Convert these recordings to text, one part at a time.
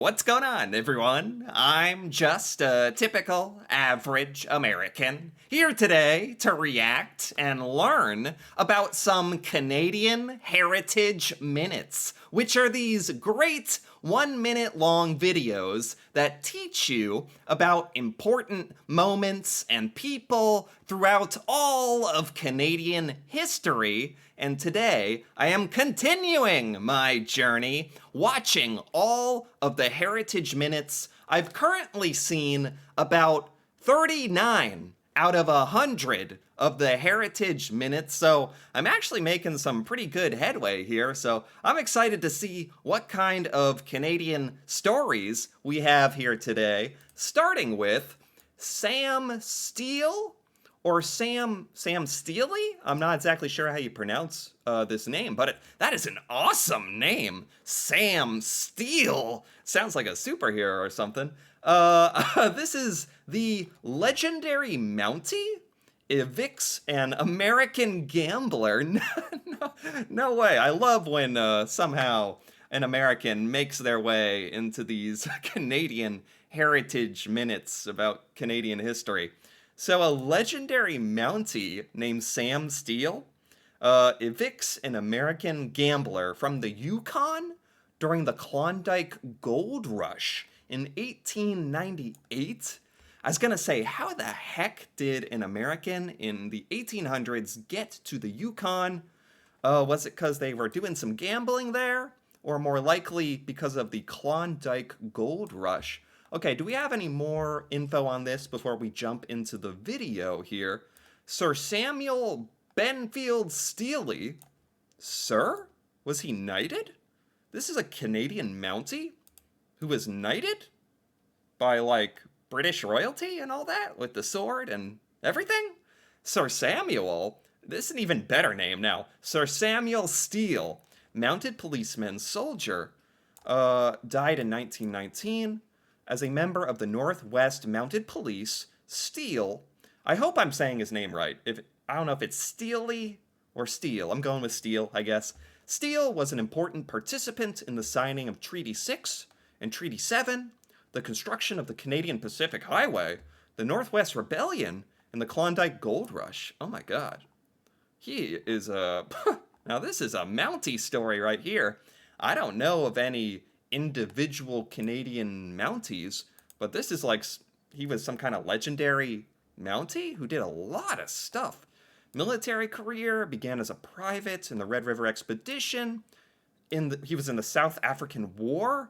What's going on, everyone? I'm just a typical, average American, here today to react and learn about some Canadian Heritage Minutes, which are these great 1 minute long videos that teach you about important moments and people throughout all of Canadian history. And today, I am continuing my journey watching all of the Heritage Minutes. I've currently seen about 39 out of 100 of the Heritage Minutes, so I'm actually making some pretty good headway here, so I'm excited to see what kind of Canadian stories we have here today, starting with Sam Steele? Or Sam Steely? I'm not exactly sure how you pronounce this name, but that is an awesome name. Sam Steele. Sounds like a superhero or something. This is the legendary Mountie evicts an American gambler. No way. I love when somehow an American makes their way into these Canadian Heritage Minutes about Canadian history. So a legendary Mountie named Sam Steele evicts an American gambler from the Yukon during the Klondike Gold Rush in 1898. I was gonna say, how the heck did an American in the 1800s get to the Yukon? Was it because they were doing some gambling there? Or more likely because of the Klondike Gold Rush? Okay, do we have any more info on this before we jump into the video here? Sir Samuel Benfield Steele. Sir? Was he knighted? This is a Canadian Mountie who was knighted by, like, British royalty and all that, with the sword and everything? Sir Samuel? This is an even better name now. Sir Samuel Steele, mounted policeman, soldier, died in 1919. As a member of the Northwest Mounted Police, Steele, I hope I'm saying his name right. I don't know if it's Steely or Steele. I'm going with Steele, I guess. Steele was an important participant in the signing of Treaty 6 and Treaty 7, the construction of the Canadian Pacific Highway, the Northwest Rebellion, and the Klondike Gold Rush. Oh my god. He is a... Now this is a Mountie story right here. I don't know of any individual Canadian Mounties, but this is like he was some kind of legendary Mountie who did a lot of stuff. Military career, began as a private in the Red River Expedition. He was in the South African War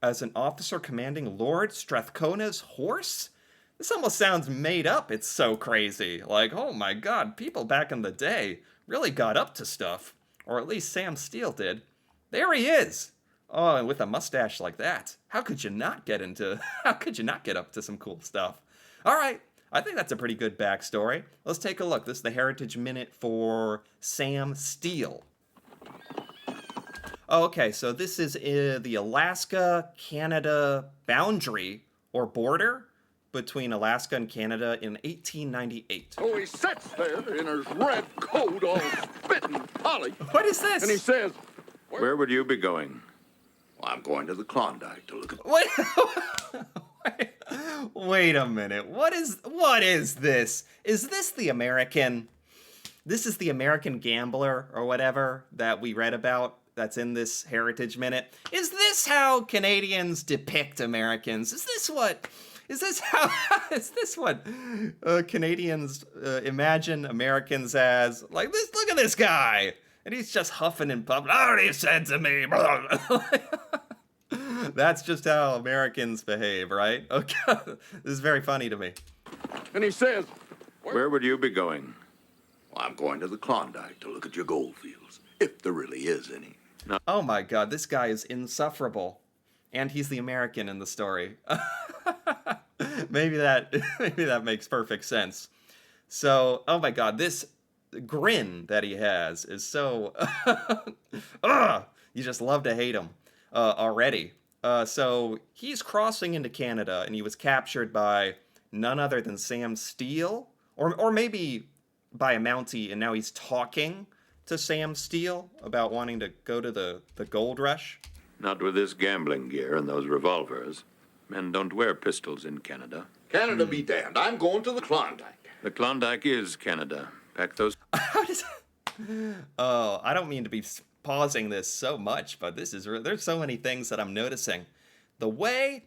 as an officer commanding Lord Strathcona's horse. This almost sounds made up. It's so crazy. Like, oh my god, people back in the day really got up to stuff. Or at least Sam Steele did. There he is. Oh, and with a mustache like that, how could you not get up to some cool stuff? All right, I think that's a pretty good backstory. Let's take a look. This is the Heritage Minute for Sam Steele. Oh, okay, so this is the Alaska-Canada boundary or border between Alaska and Canada in 1898. So he sits there in his red coat all spitting holly. What is this? And he says, Where would you be going? Well, I'm going to the Klondike to look at... Wait a minute. What is this? Is this the American... This is the American gambler or whatever that we read about that's in this Heritage Minute. Is this how Canadians depict Americans? Is this what Canadians imagine Americans as? Like, this, look at this guy. And he's just huffing and puffing. Oh, he said to me. That's just how Americans behave, right? Okay. This is very funny to me. and he says, Where would you be going? Well, I'm going to the Klondike to look at your gold fields, if there really is any. No. Oh my god, this guy is insufferable. And he's the American in the story. Maybe that makes perfect sense. So, oh my god, this grin that he has is so... you just love to hate him already. So he's crossing into Canada, and he was captured by none other than Sam Steele, or maybe by a Mountie, and now he's talking to Sam Steele about wanting to go to the gold rush. Not with this gambling gear and those revolvers. Men don't wear pistols in Canada. Canada be damned. I'm going to the Klondike. The Klondike is Canada. Pack those. How does... Oh, I don't mean to be pausing this so much, but there's so many things that I'm noticing. The way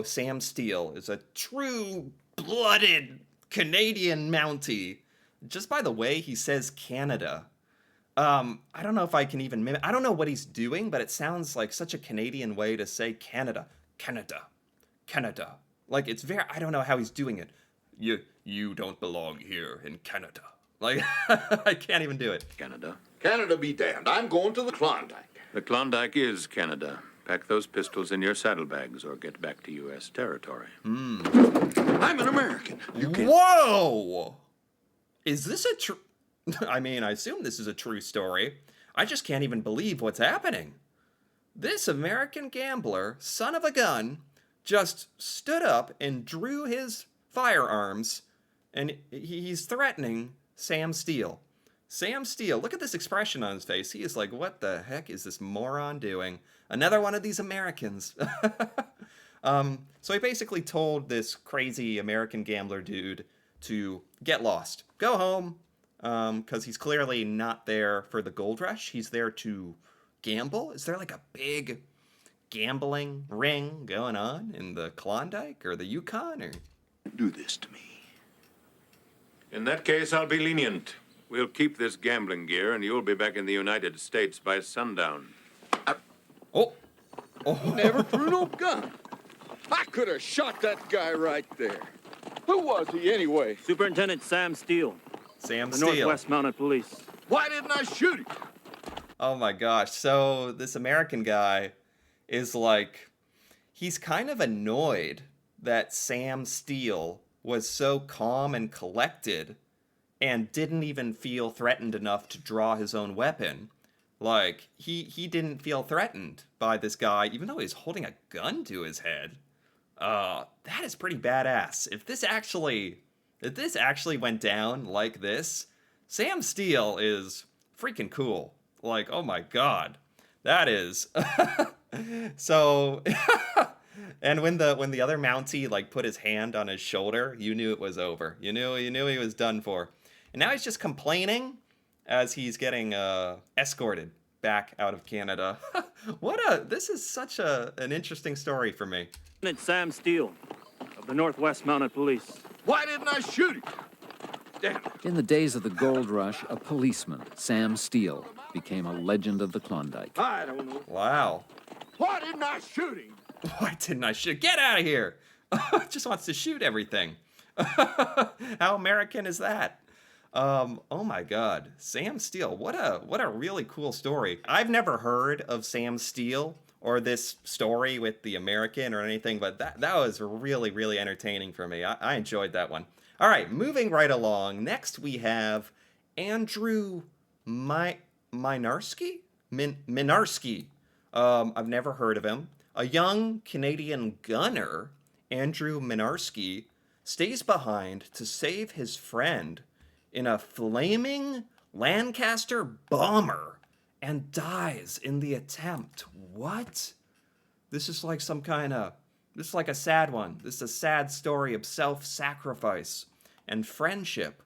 Sam Steele is a true-blooded Canadian Mountie, just by the way he says Canada. I don't know if I can even mimic. I don't know what he's doing, but it sounds like such a Canadian way to say Canada. Canada. Canada. Like, it's very... I don't know how he's doing it. You don't belong here in Canada. Like, I can't even do it. Canada. Canada be damned. I'm going to the Klondike. The Klondike is Canada. Pack those pistols in your saddlebags or get back to U.S. territory. I'm an American. You can't... Whoa! Is this a true... I mean, I assume this is a true story. I just can't even believe what's happening. This American gambler, son of a gun, just stood up and drew his firearms, and he's threatening Sam Steele. Sam Steele, look at this expression on his face. He is like, what the heck is this moron doing? Another one of these Americans. So he basically told this crazy American gambler dude to get lost. Go home, because he's clearly not there for the gold rush. He's there to gamble. Is there like a big gambling ring going on in the Klondike or the Yukon? Or Do this to me. In that case, I'll be lenient. We'll keep this gambling gear, and you'll be back in the United States by sundown. Oh. Never drew no gun. I could have shot that guy right there. Who was he anyway? Superintendent Sam Steele, Sam the Steele. Northwest Mounted Police. Why didn't I shoot him? Oh my gosh. So this American guy is like, he's kind of annoyed that Sam Steele was so calm and collected and didn't even feel threatened enough to draw his own weapon. Like, he didn't feel threatened by this guy, even though he's holding a gun to his head. That is pretty badass. If this actually went down like this, Sam Steele is freaking cool. Like, oh my god. That is... So... And when the other Mountie like put his hand on his shoulder, you knew it was over. You knew he was done for. And now he's just complaining as he's getting escorted back out of Canada. This is such an interesting story for me. Lieutenant Sam Steele of the Northwest Mounted Police. Why didn't I shoot him? Damn it. In the days of the gold rush, a policeman, Sam Steele, became a legend of the Klondike. I don't know. Wow. Why didn't I shoot him? Why didn't I shoot? Get out of here! Just wants to shoot everything. How American is that? Oh my god. Sam Steele, what a really cool story. I've never heard of Sam Steele or this story with the American or anything, but that was really, really entertaining for me. I enjoyed that one. All right, moving right along. Next we have Andrew Mynarski? Mynarski. I've never heard of him. A young Canadian gunner, Andrew Mynarski, stays behind to save his friend in a flaming Lancaster bomber and dies in the attempt. What? This is like this is like a sad one. This is a sad story of self-sacrifice and friendship.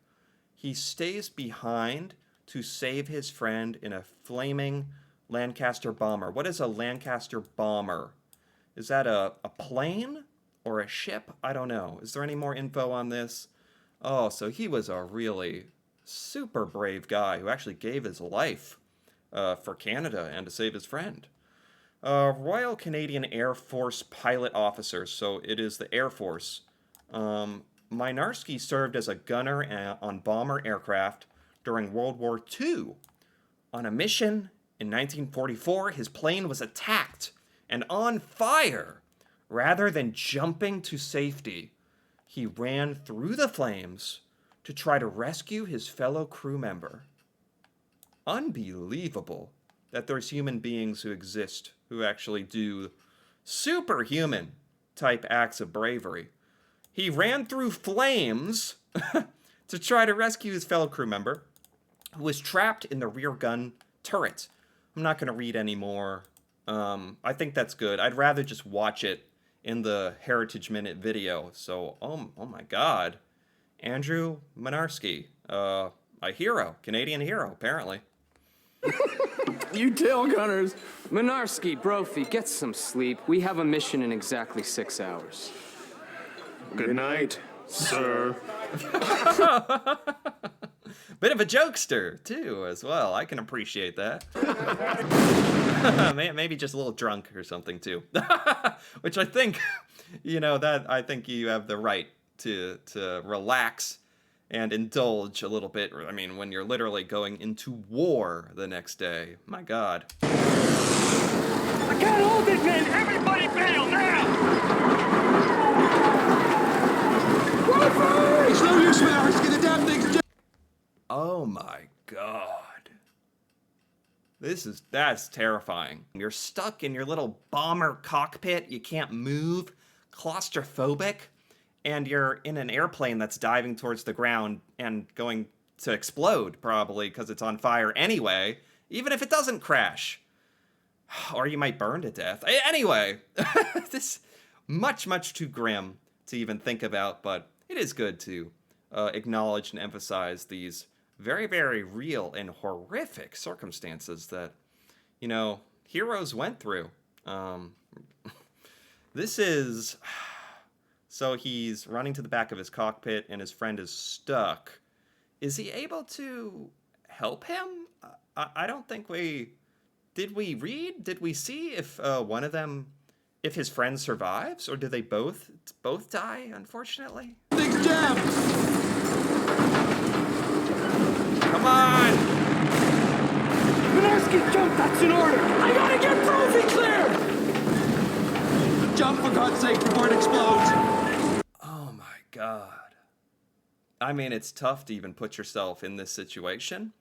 He stays behind to save his friend in a flaming Lancaster bomber. What is a Lancaster bomber? Is that a plane or a ship? I don't know. Is there any more info on this? Oh, so he was a really super brave guy who actually gave his life for Canada and to save his friend. Royal Canadian Air Force pilot officer, so it is the Air Force. Mynarski served as a gunner on bomber aircraft during World War II. On a mission in 1944, his plane was attacked and on fire. Rather than jumping to safety, he ran through the flames to try to rescue his fellow crew member. Unbelievable that there's human beings who exist who actually do superhuman type acts of bravery. He ran through flames to try to rescue his fellow crew member who was trapped in the rear gun turret. I'm not going to read any more I think that's good. I'd rather just watch it in the Heritage Minute video. So, oh my God. Andrew Mynarski, a hero, Canadian hero, apparently. You tail gunners. Mynarski, Brophy, get some sleep. We have a mission in exactly 6 hours. Good night, sir. Bit of a jokester, too, as well. I can appreciate that. Maybe just a little drunk or something, too. Which I think, I think you have the right to relax and indulge a little bit. I mean, when you're literally going into war the next day. My God. I can't hold it, men! Everybody bail now! It's no use, Mynarski. The damn thing's just... Oh my God. That's terrifying. You're stuck in your little bomber cockpit. You can't move, claustrophobic, and you're in an airplane that's diving towards the ground and going to explode, probably, because it's on fire anyway, even if it doesn't crash. Or you might burn to death. Anyway, this much, much too grim to even think about, but it is good to acknowledge and emphasize these very, very real and horrific circumstances that, heroes went through. This is... So he's running to the back of his cockpit and his friend is stuck. Is he able to help him? I don't think we... Did we see if one of them... If his friend survives? Or do they both die, unfortunately? Thing's jammed! Come on! Mynarski, jump! That's an order! I gotta get Brophy clear! Jump, for God's sake, before it explodes! Oh my God. I mean, it's tough to even put yourself in this situation.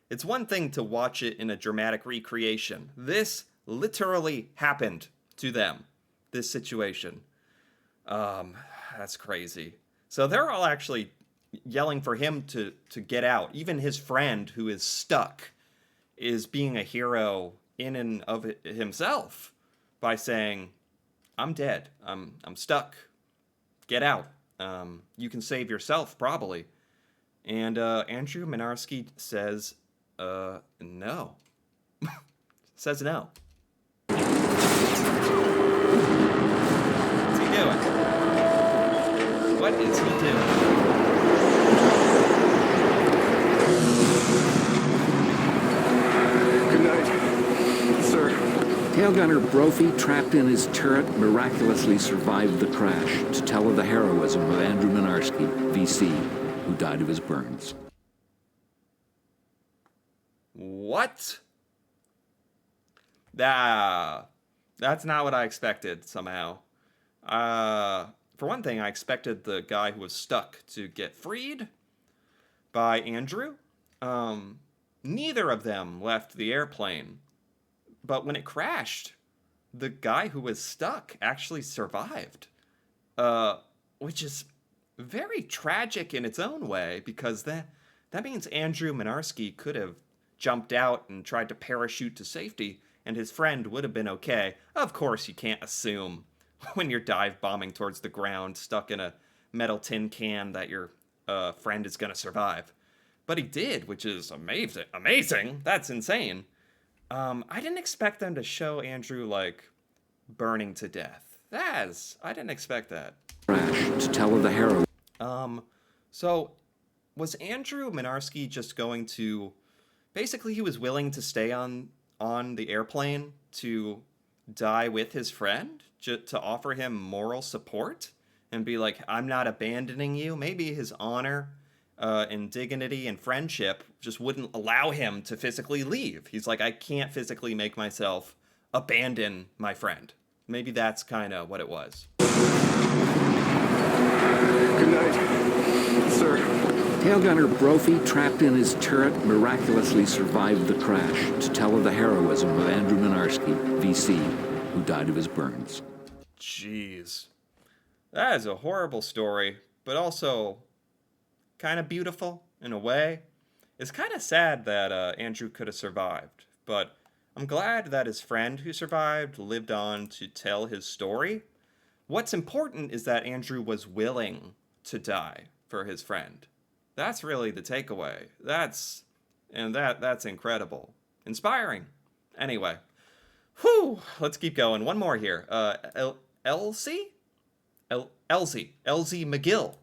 It's one thing to watch it in a dramatic recreation. This literally happened to them, this situation. That's crazy. So they're all actually yelling for him to get out. Even his friend, who is stuck, is being a hero in and of himself by saying, I'm dead. I'm stuck. Get out. You can save yourself, probably. And Andrew Mynarski says, no. Says no. What's he doing? What is he doing? Good night, sir. Tail gunner Brophy, trapped in his turret, miraculously survived the crash to tell of the heroism of Andrew Mynarski, VC, who died of his burns. What? That's not what I expected, somehow. For one thing, I expected the guy who was stuck to get freed by Andrew. Neither of them left the airplane. But when it crashed, the guy who was stuck actually survived. Which is very tragic in its own way, because that means Andrew Mynarski could have jumped out and tried to parachute to safety, and his friend would have been okay. Of course, you can't assume when you're dive bombing towards the ground, stuck in a metal tin can, that your friend is going to survive. But he did, which is amazing. Amazing! That's insane. I didn't expect them to show Andrew, burning to death. I didn't expect that. Crash to tell of the hero. So, was Andrew Mynarski just going to... Basically, he was willing to stay on the airplane to die with his friend, to offer him moral support and be like, I'm not abandoning you. Maybe his honor and dignity and friendship just wouldn't allow him to physically leave. He's like, I can't physically make myself abandon my friend. Maybe that's kind of what it was. Good night, sir. Tail gunner Brophy, trapped in his turret, miraculously survived the crash to tell of the heroism of Andrew Mynarski, VC, who died of his burns. Jeez. That is a horrible story, but also kind of beautiful in a way. It's kind of sad that Andrew could have survived, but I'm glad that his friend who survived lived on to tell his story. What's important is that Andrew was willing to die for his friend. That's really the takeaway. That's incredible. Inspiring. Anyway. Whew, let's keep going. One more here. Elsie MacGill.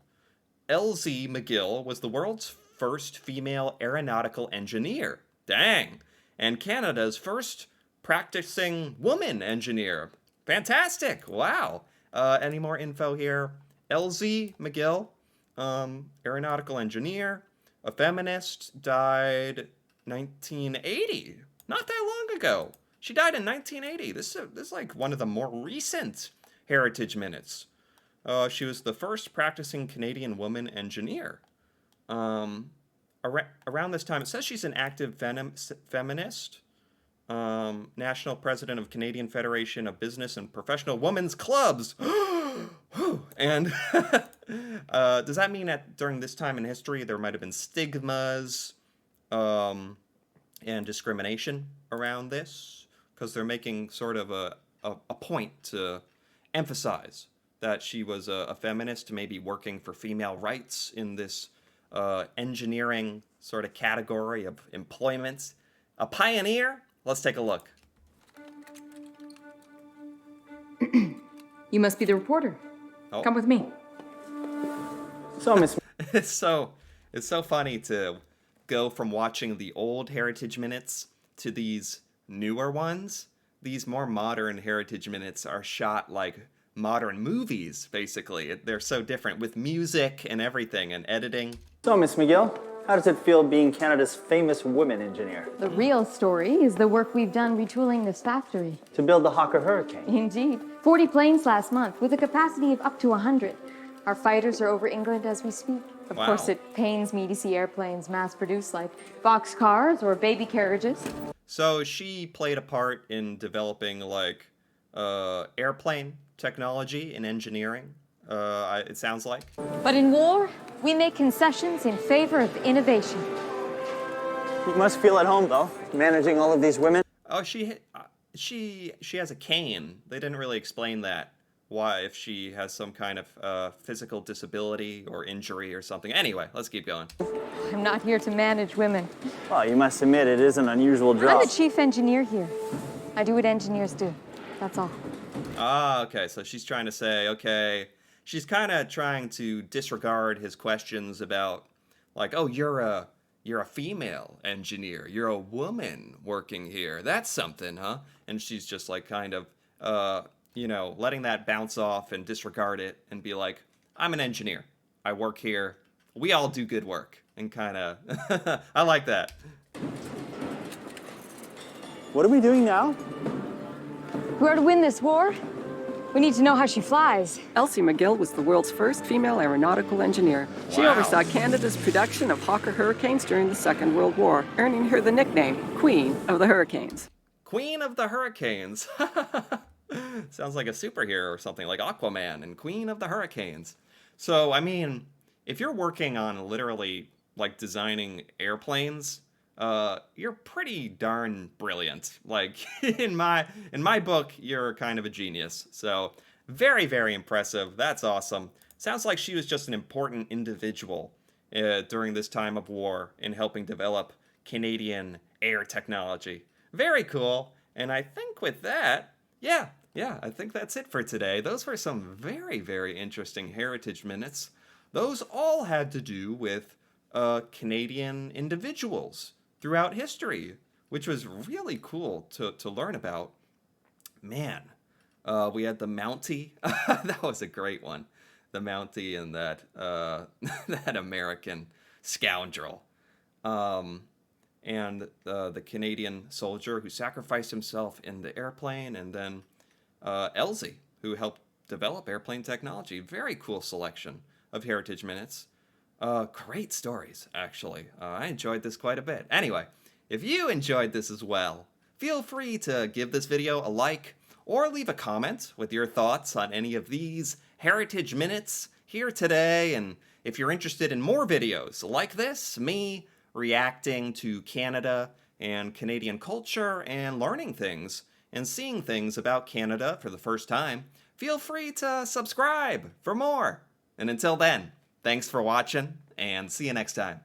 Elsie MacGill was the world's first female aeronautical engineer. Dang. And Canada's first practicing woman engineer. Fantastic. Wow. Any more info here? Elsie MacGill, aeronautical engineer, a feminist, died 1980. Not that long ago. She died in 1980. This is like one of the more recent Heritage Minutes. She was the first practicing Canadian woman engineer. Around this time, it says she's an active feminist, national president of Canadian Federation of Business and Professional Women's Clubs. And does that mean that during this time in history there might have been stigmas and discrimination around this? Because they're making sort of a point to emphasize that she was a feminist, maybe working for female rights in this engineering sort of category of employment. A pioneer? Let's take a look. You must be the reporter. Oh. Come with me. So, Miss... It's so funny to go from watching the old Heritage Minutes to these newer ones. These more modern Heritage Minutes are shot like modern movies, basically. They're so different with music and everything and editing. So, Miss MacGill, how does it feel being Canada's famous woman engineer? The real story is the work we've done retooling this factory. To build the Hawker Hurricane? Indeed. 40 planes last month with a capacity of up to 100. Our fighters are over England as we speak. Of Wow. course, it pains me to see airplanes mass-produced like boxcars or baby carriages. So she played a part in developing like airplane technology and engineering, it sounds like. But in war, we make concessions in favor of innovation. You must feel at home, though, managing all of these women. Oh, she has a cane. They didn't really explain that. Why, if she has some kind of physical disability or injury or something. Anyway, let's keep going. I'm not here to manage women. Well, you must admit it is an unusual job. I'm the chief engineer here. I do what engineers do. That's all. Ah, okay, so she's trying to say, okay, she's kind of trying to disregard his questions about, like, oh, you're a female engineer. You're a woman working here. That's something, huh? And she's just like kind of, letting that bounce off and disregard it and be like, I'm an engineer. I work here. We all do good work. And kind of, I like that. What are we doing now? We're to win this war. We need to know how she flies. Elsie MacGill was the world's first female aeronautical engineer. She Wow. oversaw Canada's production of Hawker Hurricanes during the Second World War, earning her the nickname Queen of the Hurricanes. Queen of the Hurricanes. Sounds like a superhero or something, like Aquaman and Queen of the Hurricanes. So, I mean, if you're working on literally, like, designing airplanes, you're pretty darn brilliant. Like, in my book, you're kind of a genius. So, very, very impressive. That's awesome. Sounds like she was just an important individual during this time of war in helping develop Canadian air technology. Very cool. And I think with that, yeah, I think that's it for today. Those were some very, very interesting Heritage Minutes. Those all had to do with Canadian individuals throughout history, which was really cool to learn about. Man, we had the Mountie. That was a great one. The Mountie and that that American scoundrel. And the Canadian soldier who sacrificed himself in the airplane, and then Elsie, who helped develop airplane technology. Very cool selection of Heritage Minutes. Great stories, actually. I enjoyed this quite a bit. Anyway, if you enjoyed this as well, feel free to give this video a like or leave a comment with your thoughts on any of these Heritage Minutes here today. And if you're interested in more videos like this, me reacting to Canada and Canadian culture and learning things and seeing things about Canada for the first time, feel free to subscribe for more. And until then, thanks for watching and see you next time.